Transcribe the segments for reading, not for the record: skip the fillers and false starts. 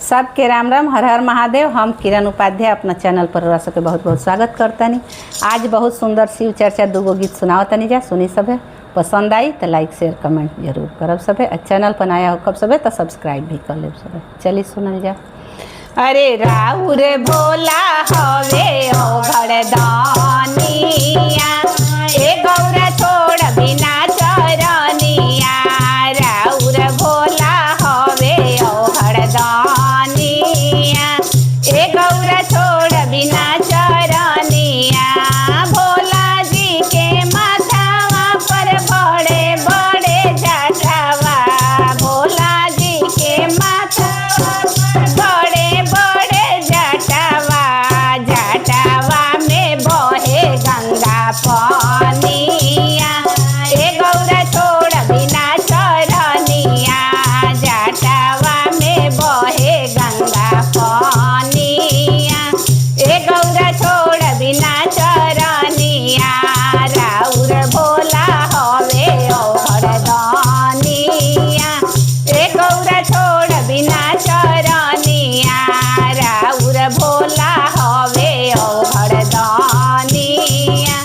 सबके राम राम, हर हर महादेव। हम किरण उपाध्याय अपना चैनल पर रह सके बहुत बहुत स्वागत करतनी। आज बहुत सुंदर शिव चर्चा दूगो गीत सुनावतनी जा, सुनी सभे। पसंद आई तो लाइक शेयर कमेंट जरूर करब सभे। चैनल पर नया हो कब सभे तो सब्सक्राइब भी कर लेब सभे। चलिए सुनल जा। अरे राउर भोला हवे ओ घरदानिया, ए गौरा छोड़ बिना चरनिया। राउर भोला हवे ओ घरदानिया, ए गौरा छोड़ बिना चरनिया। भोला जी के माथावा पर बड़े बड़े जटावा, भोला जी के माथावा पर बड़े बड़े जटावा। जटावा में बहे गंगा पानिया, ए गौरा छोड़ बिना चरनिया। जटावा में बहे गंगा पानिया, ए गौरा छोड़ बिना चरनिया। राउर भोला हवे ओ घरदानिया, ए गौरा छोड़ बिना चरनिया। राउर भोला हवे ओ घरदानिया,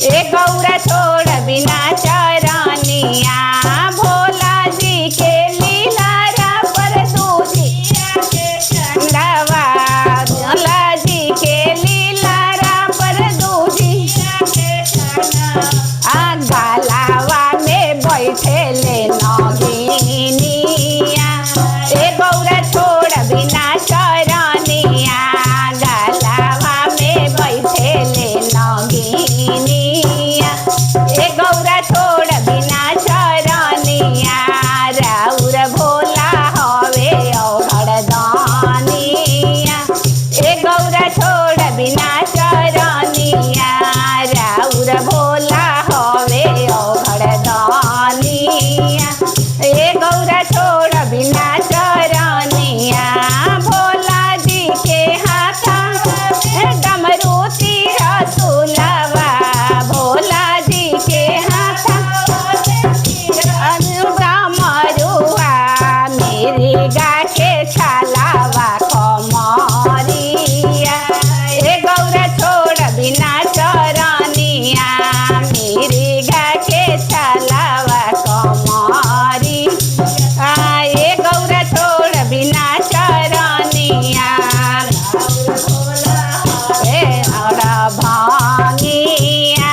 ए गौरा छोड़ बिना चरनिया। भोला जी के लीलारा पर दूधिया के चंदवा, भोला जी के लीलारा पर दूधिया के चंदवा। गलावा में बैठे ले नगिनिया, ए गौरा छोड़ बिना चरनिया। गलावा में बैठे ले नगिनिया, ए गौरा छोड़ बिना चरनिया। राउर भोला हवे ओ घरदानिया, ए गौरा छोड़ बिना चरनिया। राउर भोला हवे ओ घरदानिया, ए गौरा छोड़ बिना चरनिया। भोला जी के हाथा डमरू तिरसुलवा, भोला जी के हाथा डमरुआ। मिर्गा के छलावा कमरिया, ए गौरा छोड़ बिना चरनिया। मिर्गा के छलावा कमरिया, ए गौरा छोड़ बिना चरनिया। भांगिया,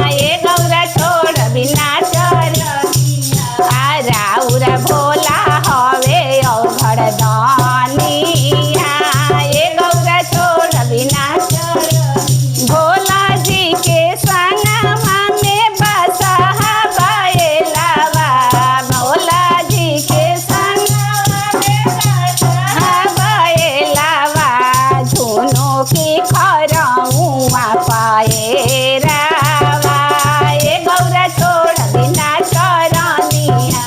ए गौरा छोड़ बिना चरनिया। राउर भोला हवे ओ घरदानिया, ए गौरा छोड़ बिना चरनिया। भोला जी के संगवा में बसहा बैलावा, भोला जी के संगवा में बसहा बैलावा। झुनो की खरौआ पाएरावा, ए गौरा छोड़ बिना चरनिया।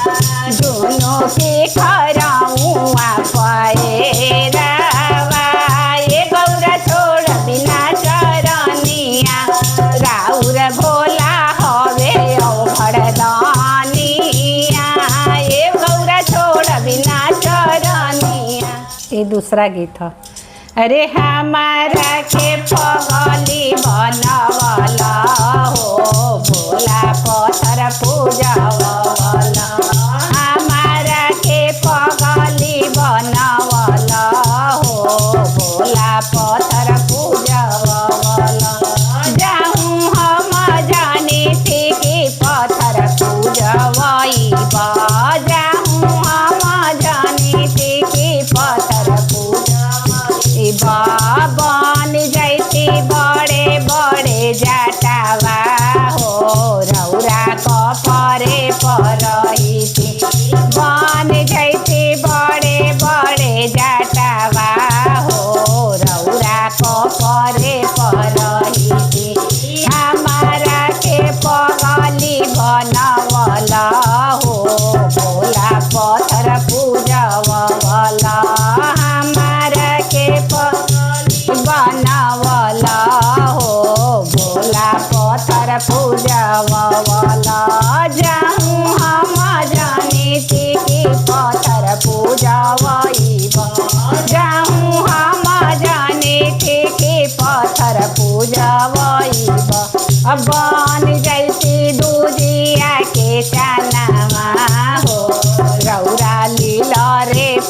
झुनो की खरौआ पाएरावा, ए गौरा छोड़ बिना चरनिया। राउर भोला हवे ओ घरदानिया, ए गौरा छोड़ बिना चरनिया। ये दूसरा गीत है। अरे हमारा के पगली बनवला हो, भोला पत्थर पूजवला। हमारा के पगली बनवला हो, भोला पत्थर पूजवला। जाऊँ हम जानी थी कि पत्थर पूजवइबा, जाऊँ हम जानी थी कि पत्थर पूजवइबा। बन जैती बड़े बड़े जटावा हो, रौरा कपरे पर रहिती।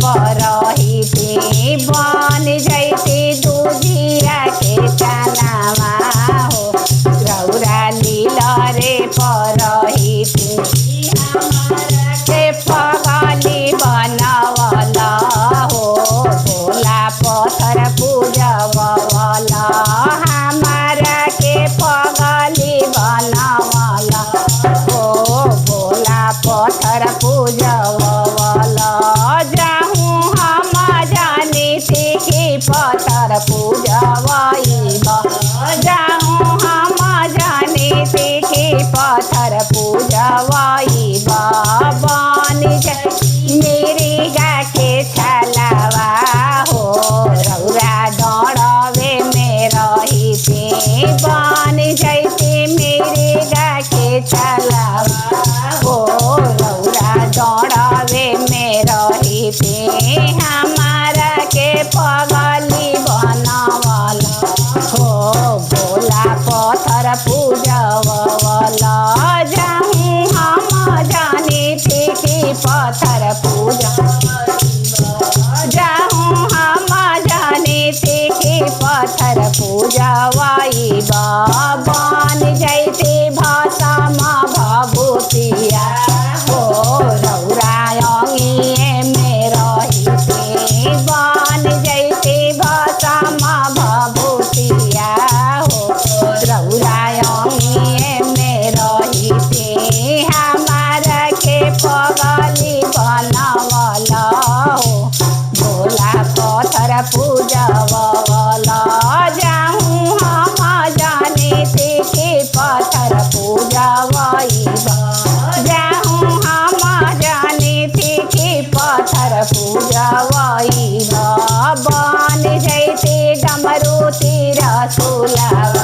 परही थी बन जैती दूधिया के चनावा हो रौरा लीला रे परही थी के पगली बनवला हो भोला पत्थर पूजवला हमारा के पगली बनवला हो भोला पत्थर पूजवला जाहूँ हम जानी थी कि पत्थर पूजवाइबा जाहूँ हम जानी थी कि पत्थर पूजवाइबा बन मेरी गा के छलवा हो रौरा डरवे में रही थी बन जैती मेरी गा के छलवा हो रौरा डरवे में रही थी हमारा के पगली बनवला हो भोला पत्थर पूजवला जाहूँ हम जानी थी कि पत्थर पूजा जाहूँ हम जानी थी कि पत्थर पूजवाइबा बन जैती भस्म भभूतिया हो रौरा अंगिए में रही थी बन जैती भस्म भभूतिया हो रौरा अंगिए में रही थी हमारा के पगली बनवला हो भोला पत्थर पूजवला जाहूँ हम जानी थी कि पत्थर पूजवाइबा जाहूँ हम जानी थी कि पत्थर पूजवाइबा बन जैती डमरू तीर सुलवा